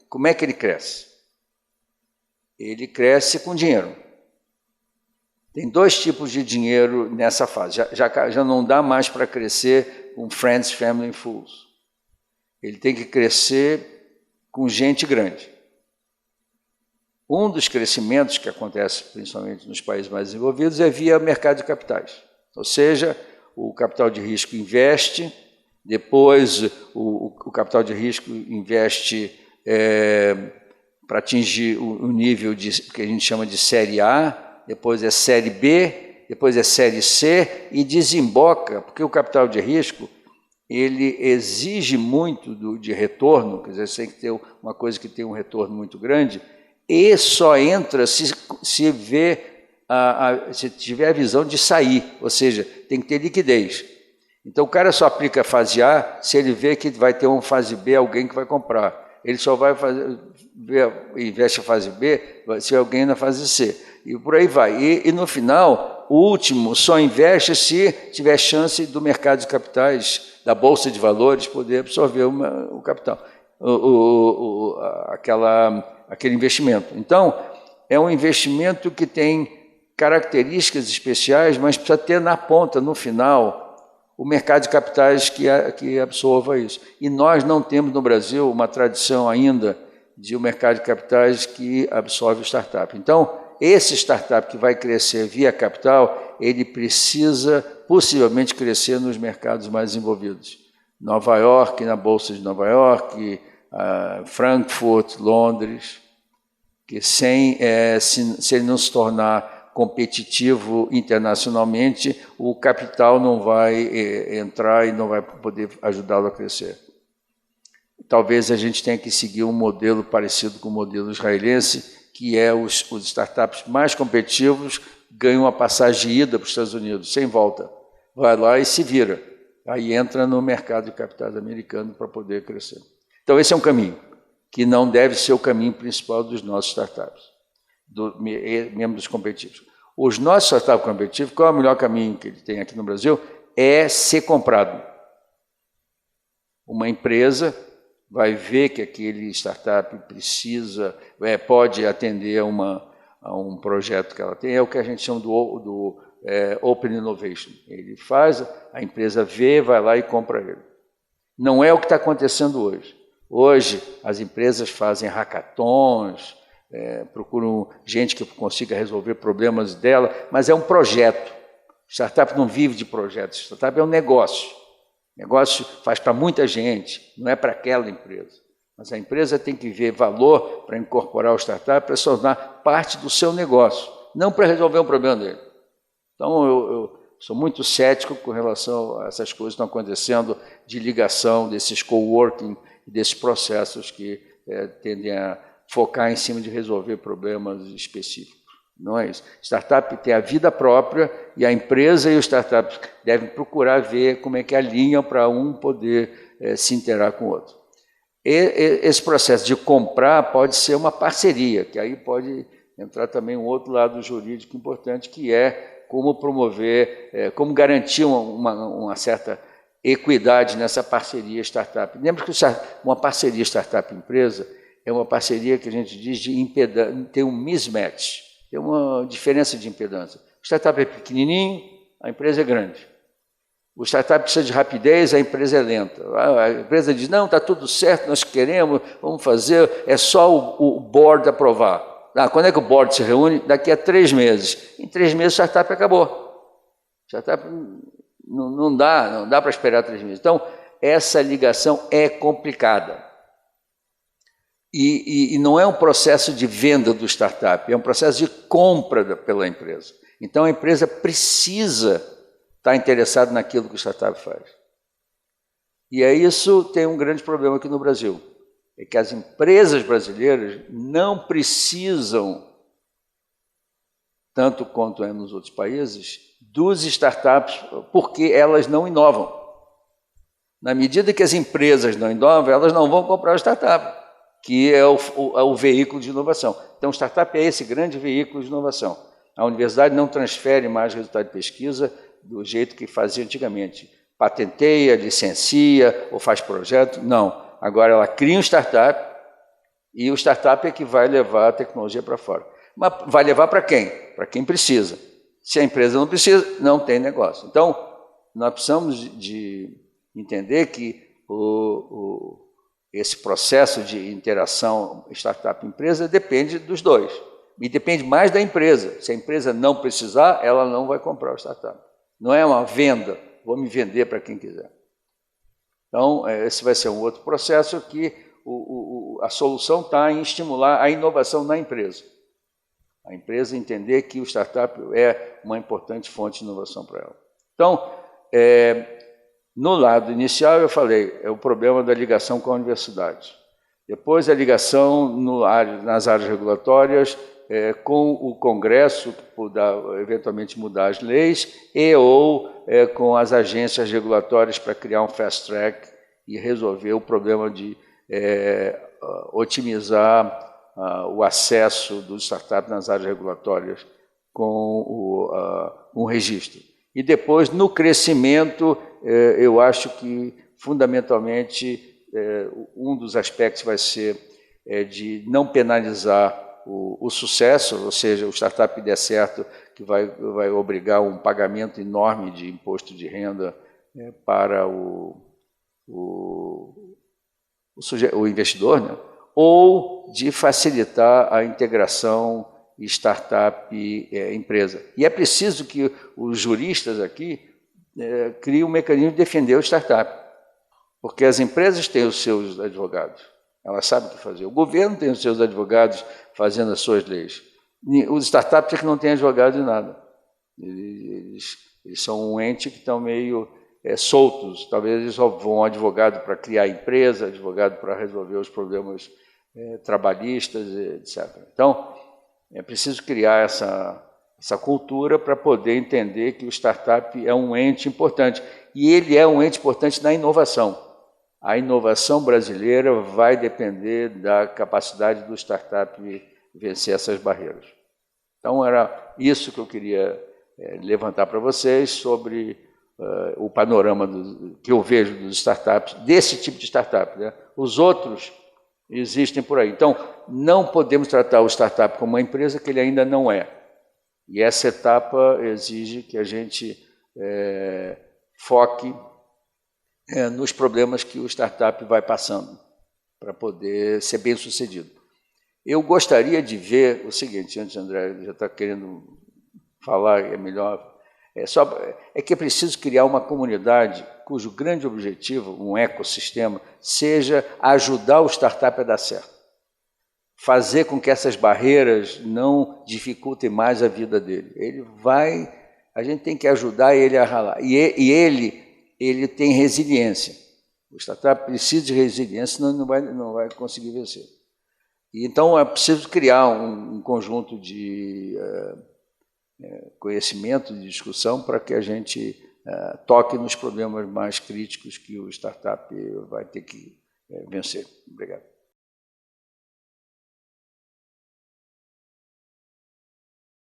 Como é que ele cresce? Ele cresce com dinheiro. Tem dois tipos de dinheiro nessa fase. Já não dá mais para crescer com friends, family and fools. Ele tem que crescer com gente grande. Um dos crescimentos que acontece principalmente nos países mais desenvolvidos é via mercado de capitais. Ou seja, o capital de risco investe, depois o capital de risco investe para atingir o nível que a gente chama de série A, depois é série B, depois é série C e desemboca, porque o capital de risco ele exige muito de retorno, quer dizer, você tem que ter uma coisa que tem um retorno muito grande, e só entra se tiver a visão de sair, ou seja, tem que ter liquidez. Então o cara só aplica a fase A se ele vê que vai ter uma fase B, alguém que vai comprar. Ele só vai investe a fase B se alguém na fase C. E por aí vai. E no final, o último só investe se tiver chance do mercado de capitais, da Bolsa de Valores, poder absorver o capital, aquele investimento. Então, é um investimento que tem características especiais, mas precisa ter na ponta, no final, o mercado de capitais que absorva isso. E nós não temos no Brasil uma tradição ainda de um mercado de capitais que absorve o startup. Então, esse startup que vai crescer via capital, ele precisa possivelmente crescer nos mercados mais desenvolvidos. Nova York, na Bolsa de Nova York, Frankfurt, Londres, que se ele não se tornar competitivo internacionalmente, o capital não vai entrar e não vai poder ajudá-lo a crescer. Talvez a gente tenha que seguir um modelo parecido com o modelo israelense, que é os startups mais competitivos ganham uma passagem de ida para os Estados Unidos, sem volta. Vai lá e se vira. Aí entra no mercado de capitais americano para poder crescer. Então esse é um caminho, que não deve ser o caminho principal dos nossos startups, mesmo dos competitivos. Os nossos startups competitivos, qual é o melhor caminho que ele tem aqui no Brasil? É ser comprado. Uma empresa vai ver que aquele startup pode atender a um projeto que ela tem, é o que a gente chama do Open Innovation. Ele faz, a empresa vê, vai lá e compra ele. Não é o que está acontecendo hoje. Hoje, as empresas fazem hackathons, procuram gente que consiga resolver problemas dela, mas é um projeto. Startup não vive de projetos, startup é um negócio. O negócio faz para muita gente, não é para aquela empresa. Mas a empresa tem que ver valor para incorporar o startup, para se tornar parte do seu negócio, não para resolver um problema dele. Então, eu sou muito cético com relação a essas coisas que estão acontecendo de ligação desses coworking, desses processos que tendem a focar em cima de resolver problemas específicos. Não é isso. Startup tem a vida própria e a empresa e o startup devem procurar ver como é que alinham para um poder se interar com o outro. Esse processo de comprar pode ser uma parceria, que aí pode entrar também um outro lado jurídico importante, que é como promover, como garantir uma certa equidade nessa parceria startup. Lembra que uma parceria startup-empresa é uma parceria que a gente diz de impedância, tem um mismatch. Tem uma diferença de impedância. O startup é pequenininho, a empresa é grande. O startup precisa de rapidez, a empresa é lenta. A empresa diz, não, está tudo certo, nós queremos, vamos fazer, é só o board aprovar. Quando é que o board se reúne? Daqui a 3 meses. Em 3 meses o startup acabou. O startup não dá para esperar 3 meses. Então, essa ligação é complicada. E não é um processo de venda do startup, é um processo de compra pela empresa. Então, a empresa precisa estar interessada naquilo que o startup faz. E isso tem um grande problema aqui no Brasil, é que as empresas brasileiras não precisam, tanto quanto é nos outros países, dos startups, porque elas não inovam. Na medida que as empresas não inovam, elas não vão comprar o startup, que é o veículo de inovação. Então, o startup é esse grande veículo de inovação. A universidade não transfere mais resultado de pesquisa do jeito que fazia antigamente. Patenteia, licencia ou faz projeto, não. Agora ela cria um startup, E o startup é que vai levar a tecnologia para fora. Mas vai levar para quem? Para quem precisa. Se a empresa não precisa, não tem negócio. Então, nós precisamos de entender que esse processo de interação startup-empresa depende dos dois. E depende mais da empresa. Se a empresa não precisar, ela não vai comprar o startup. Não é uma venda, vou me vender para quem quiser. Então, esse vai ser um outro processo que a solução está em estimular a inovação na empresa. A empresa entender que o startup é uma importante fonte de inovação para ela. Então, no lado inicial, eu falei, é o problema da ligação com a universidade. Depois, a ligação nas áreas regulatórias com o Congresso, que poderá eventualmente mudar as leis, ou com as agências regulatórias para criar um fast track e resolver o problema de otimizar o acesso dos startups nas áreas regulatórias com um registro. E depois, no crescimento, eu acho que, fundamentalmente, um dos aspectos vai ser de não penalizar o sucesso, ou seja, o startup der certo, que vai obrigar um pagamento enorme de imposto de renda para o investidor, né? Ou de facilitar a integração startup-empresa. E é preciso que os juristas aqui criem um mecanismo de defender o startup, porque as empresas têm os seus advogados, elas sabem o que fazer. O governo tem os seus advogados fazendo as suas leis. Os startups não têm advogado de nada. Eles são um ente que estão meio soltos. Talvez eles só vão advogado para criar empresa, advogado para resolver os problemas trabalhistas, etc. Então, é preciso criar essa cultura para poder entender que o startup é um ente importante. E ele é um ente importante na inovação. A inovação brasileira vai depender da capacidade do startup vencer essas barreiras. Então, era isso que eu queria levantar para vocês sobre o panorama que eu vejo dos startups, desse tipo de startup, né? Os outros existem por aí. Então, não podemos tratar o startup como uma empresa que ele ainda não é. E essa etapa exige que a gente foque nos problemas que o startup vai passando para poder ser bem sucedido. Eu gostaria de ver o seguinte, antes, André, já está querendo falar, é melhor... É que é preciso criar uma comunidade cujo grande objetivo, um ecossistema, seja ajudar o startup a dar certo. Fazer com que essas barreiras não dificultem mais a vida dele. A gente tem que ajudar ele a ralar. E ele tem resiliência. O startup precisa de resiliência, senão não vai conseguir vencer. E então é preciso criar um conjunto de conhecimento, de discussão, para que a gente toque nos problemas mais críticos que o startup vai ter que vencer. Obrigado.